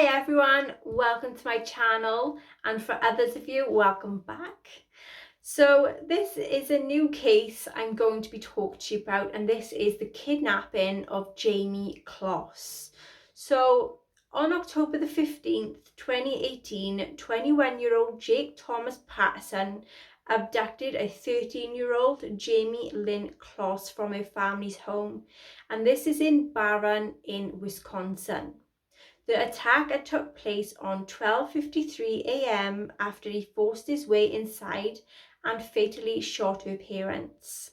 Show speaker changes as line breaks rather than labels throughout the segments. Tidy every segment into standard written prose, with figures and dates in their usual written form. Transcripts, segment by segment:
Hi everyone, welcome to my channel, and for others of you, welcome back. So this is a new case I'm going to be talking to you about, and this is the kidnapping of Jayme Closs. So on October the 15th, 2018, 21-year-old Jake Thomas Patterson abducted a 13-year-old Jayme Lynn Closs from her family's home, and this is in Barron in Wisconsin. The attack took place on 12:53 a.m. after he forced his way inside and fatally shot her parents.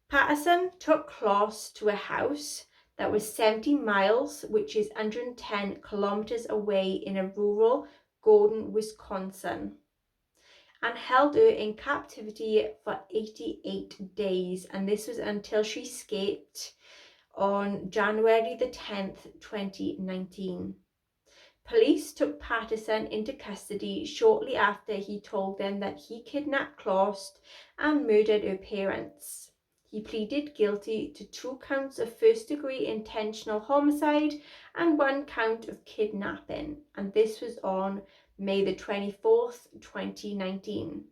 Patterson took Closs to a house that was 70 miles, which is 110 kilometers away in a rural Gordon, Wisconsin, and held her in captivity for 88 days, and this was until she escaped on January the 10th, 2019. Police took Patterson into custody shortly after he told them that he kidnapped Closs and murdered her parents. He pleaded guilty to 2 counts of first-degree intentional homicide and 1 count of kidnapping, and this was on May the 24th, 2019.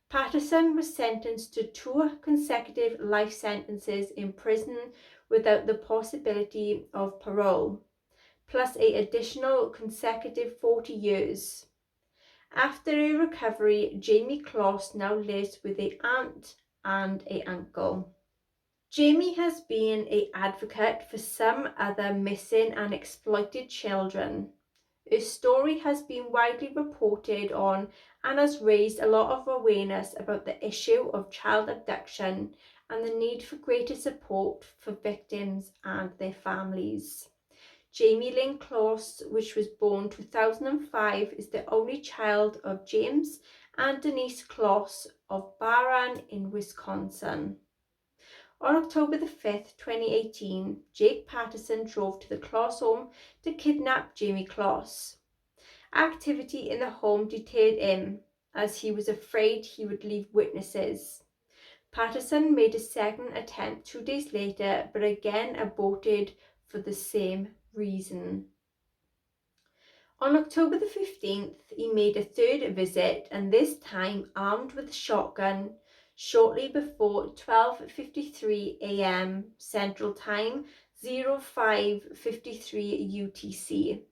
Patterson was sentenced to 2 consecutive life sentences in prison without the possibility of parole, plus an additional consecutive 40 years. After her recovery, Jayme Closs now lives with an aunt and an uncle. Jayme has been an advocate for some other missing and exploited children. Her story has been widely reported on and has raised a lot of awareness about the issue of child abduction and the need for greater support for victims and their families. Jayme Lynn Closs, which was born 2005, is the only child of James and Denise Closs of Barron in Wisconsin. On October the 5th, 2018, Jake Patterson drove to the Closs home to kidnap Jayme Closs. Activity in the home deterred him, as he was afraid he would leave witnesses. Patterson made a second attempt 2 days later, but again aborted for the same reason. On October the 15th, he made a third visit, and this time armed with a shotgun, shortly before 12:53 a.m. Central Time, 05:53 UTC.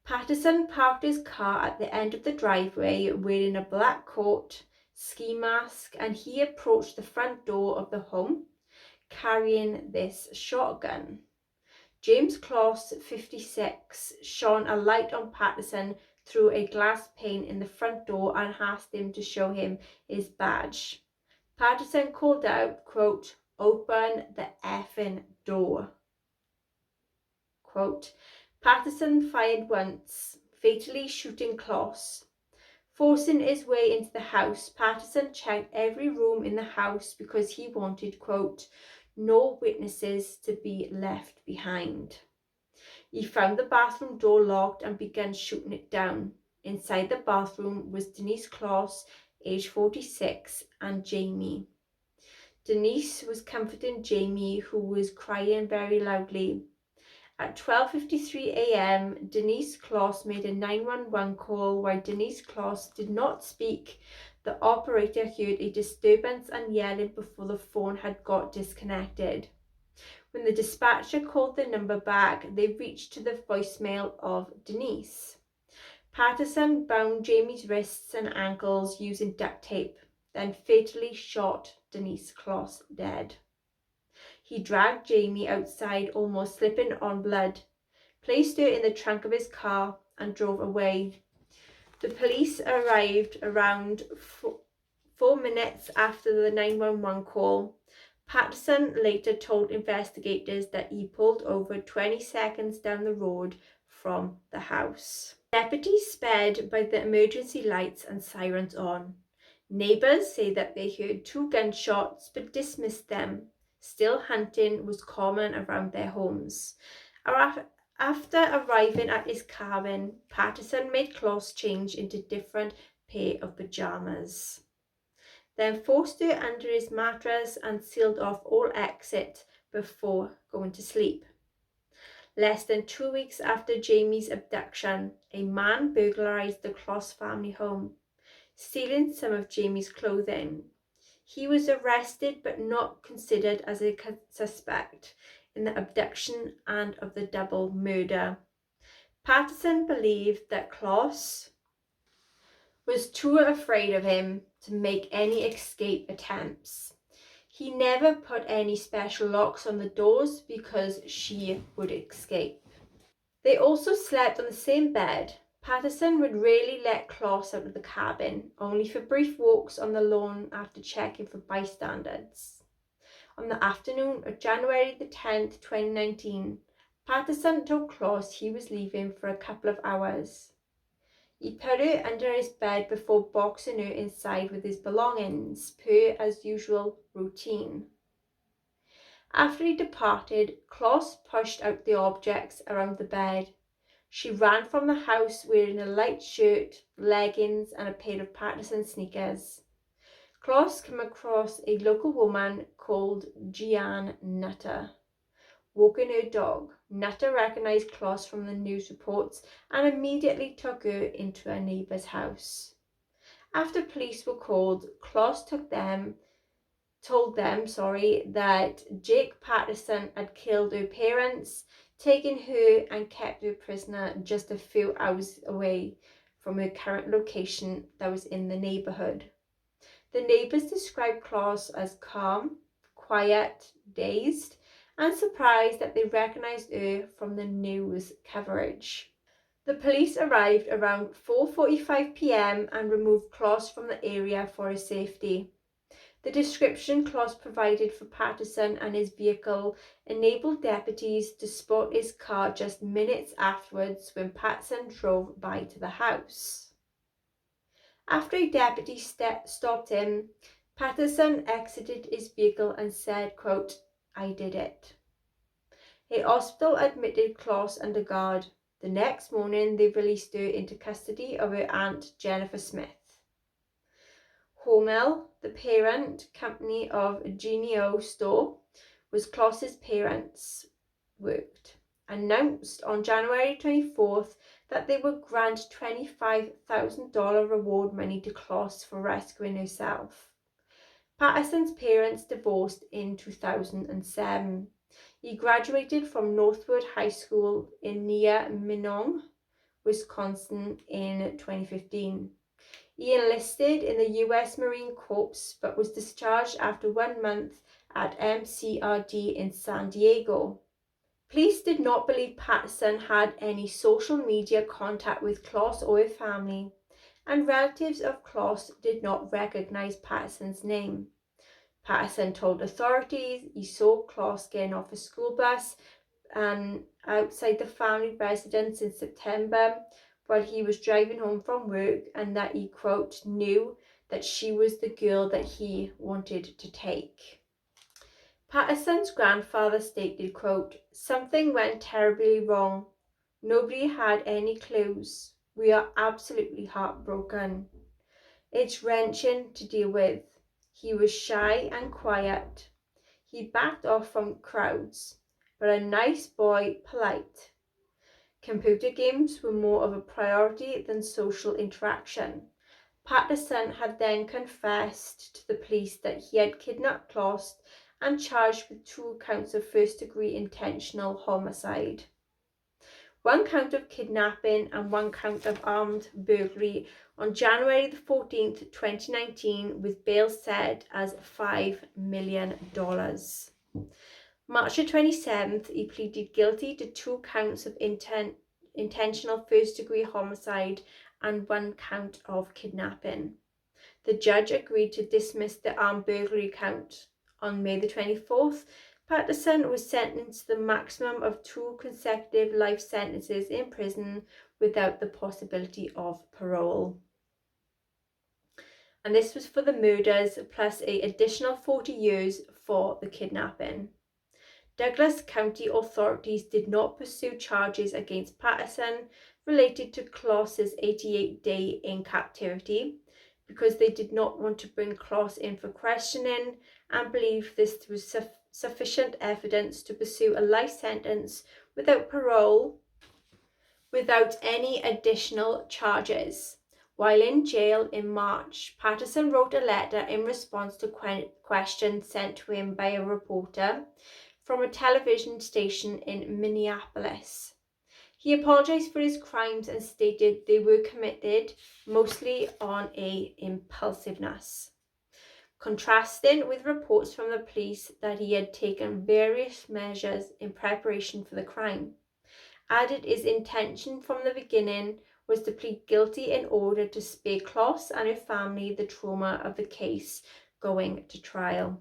Patterson parked his car at the end of the driveway wearing a black coat, ski mask, and he approached the front door of the home carrying this shotgun. James Closs, 56, shone a light on Patterson through a glass pane in the front door and asked him to show him his badge. Patterson called out, quote, "Open the effing door." Quote, Patterson fired once, fatally shooting Closs. Forcing his way into the house, Patterson checked every room in the house because he wanted, quote, "no witnesses to be left behind." He found the bathroom door locked and began shooting it down. Inside the bathroom was Denise Closs, age 46, and Jayme. Denise was comforting Jayme, who was crying very loudly. At 12:53 a.m., Denise Closs made a 911 call. While Denise Closs did not speak, the operator heard a disturbance and yelling before the phone had got disconnected. When the dispatcher called the number back, they reached to the voicemail of Denise. Patterson bound Jayme's wrists and ankles using duct tape, then fatally shot Denise Closs dead. He dragged Jayme outside, almost slipping on blood, placed her in the trunk of his car, and drove away. The police arrived around 4 minutes after the 911 call. Patterson later told investigators that he pulled over 20 seconds down the road from the house. Deputies sped by the emergency lights and sirens on. Neighbours say that they heard 2 gunshots but dismissed them. Still, hunting was common around their homes. After arriving at his cabin, Patterson made Closs change into different pair of pajamas, then forced her under his mattress and sealed off all exit before going to sleep. Less than 2 weeks after Jayme's abduction, a man burglarized the Kloss family home, stealing some of Jayme's clothing. He was arrested but not considered as a suspect in the abduction and of the double murder. Patterson believed that Kloss was too afraid of him to make any escape attempts. He never put any special locks on the doors because she would escape. They also slept on the same bed. Patterson would rarely let Kloss out of the cabin, only for brief walks on the lawn after checking for bystanders. On the afternoon of January the 10th, 2019, Patterson told Kloss he was leaving for a couple of hours. He put her under his bed before boxing her inside with his belongings, per as usual routine. After he departed, Kloss pushed out the objects around the bed. She ran from the house wearing a light shirt, leggings, and a pair of Patterson sneakers. Kloss came across a local woman called Jayme Nutter walking her dog. Nutter recognized Kloss from the news reports and immediately took her into a neighbor's house. After police were called, Kloss told them that Jake Patterson had killed her parents, taken her and kept her prisoner just a few hours away from her current location that was in the neighborhood. The neighbors described Kloss as calm, quiet, dazed, and surprised that they recognized her from the news coverage. The police arrived around 4:45 p.m. and removed Kloss from the area for his safety. The description Kloss provided for Patterson and his vehicle enabled deputies to spot his car just minutes afterwards when Patterson drove by to the house. After a deputy stopped him, Patterson exited his vehicle and said, quote, "I did it." A hospital admitted Kloss under guard. The next morning, they released her into custody of her aunt, Jennifer Smith. Hormel, the parent company of Genio store, was Kloss's parents worked, announced on January 24th that they would grant $25,000 reward money to Kloss for rescuing herself. Patterson's parents divorced in 2007. He graduated from Northwood High School in near Minong, Wisconsin in 2015. He enlisted in the U.S. Marine Corps but was discharged after 1 month at MCRD in San Diego. Police did not believe Patterson had any social media contact with Kloss or her family, and relatives of Kloss did not recognize Patterson's name. Patterson told authorities he saw Kloss getting off a school bus and outside the family residence in September while he was driving home from work, and that he, quote, knew that she was the girl that he wanted to take. Patterson's grandfather stated, quote, "Something went terribly wrong. Nobody had any clues. We are absolutely heartbroken. It's wrenching to deal with. He was shy and quiet. He backed off from crowds, but a nice boy, polite. Computer games were more of a priority than social interaction." Patterson had then confessed to the police that he had kidnapped Kloss and charged with 2 counts of first-degree intentional homicide. 1 count of kidnapping and 1 count of armed burglary on January the 14th, 2019, with bail set as $5 million. March the 27th, he pleaded guilty to 2 counts of intentional first-degree homicide and 1 count of kidnapping. The judge agreed to dismiss the armed burglary count. On May the 24th, Patterson was sentenced to the maximum of 2 consecutive life sentences in prison without the possibility of parole. And this was for the murders plus an additional 40 years for the kidnapping. Douglas County authorities did not pursue charges against Patterson related to Kloss's 88-day in captivity because they did not want to bring Kloss in for questioning and believed this was sufficient evidence to pursue a life sentence without parole, without any additional charges. While in jail in March, Patterson wrote a letter in response to questions sent to him by a reporter from a television station in Minneapolis. He apologized for his crimes and stated they were committed mostly on a impulsiveness, contrasting with reports from the police that he had taken various measures in preparation for the crime. Added his intention from the beginning was to plead guilty in order to spare Kloss and her family the trauma of the case going to trial.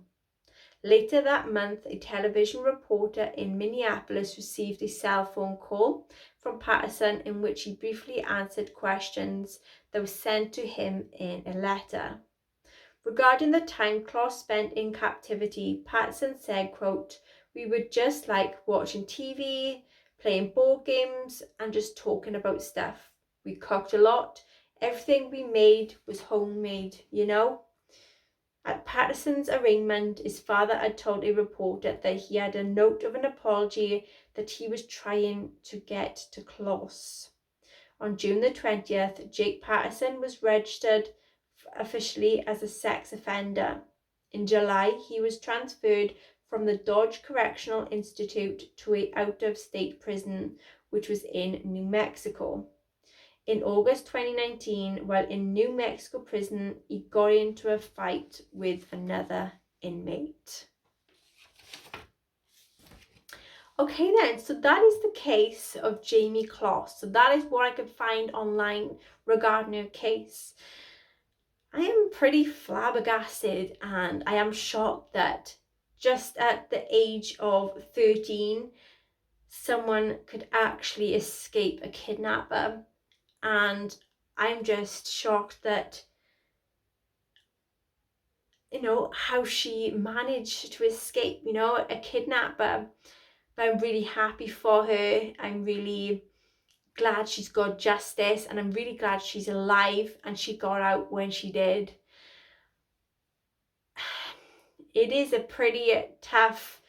Later that month, a television reporter in Minneapolis received a cell phone call from Patterson in which he briefly answered questions that were sent to him in a letter. Regarding the time Kloss spent in captivity, Patterson said, quote, "We were just like watching TV, playing board games, and just talking about stuff. We cooked a lot. Everything we made was homemade, you know?" At Patterson's arraignment, his father had told a reporter that he had a note of an apology that he was trying to get to Kloss. On June the 20th, Jake Patterson was registered officially as a sex offender. In July, he was transferred from the Dodge Correctional Institute to a out-of-state prison, which was in New Mexico. In August 2019, while in New Mexico prison, he got into a fight with another inmate. Okay then, so that is the case of Jayme Kloss. So that is what I could find online regarding her case. I am pretty flabbergasted and I am shocked that just at the age of 13, someone could actually escape a kidnapper. And I'm just shocked that, how she managed to escape, a kidnapper. But I'm really happy for her. I'm really glad she's got justice, and I'm really glad she's alive and she got out when she did. It is a pretty tough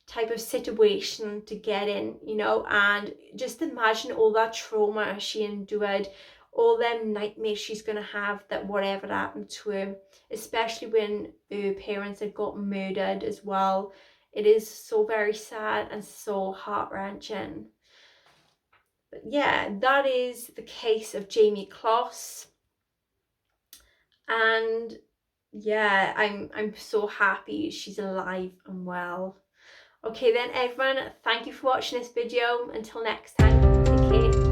type of situation to get in, and just imagine all that trauma she endured, all them nightmares she's going to have that whatever happened to her, especially when her parents had got murdered as well. It is so very sad and so heart-wrenching. But yeah, that is the case of Jayme Kloss. And yeah, I'm so happy she's alive and well. Okay then everyone, thank you for watching this video. Until next time, take care.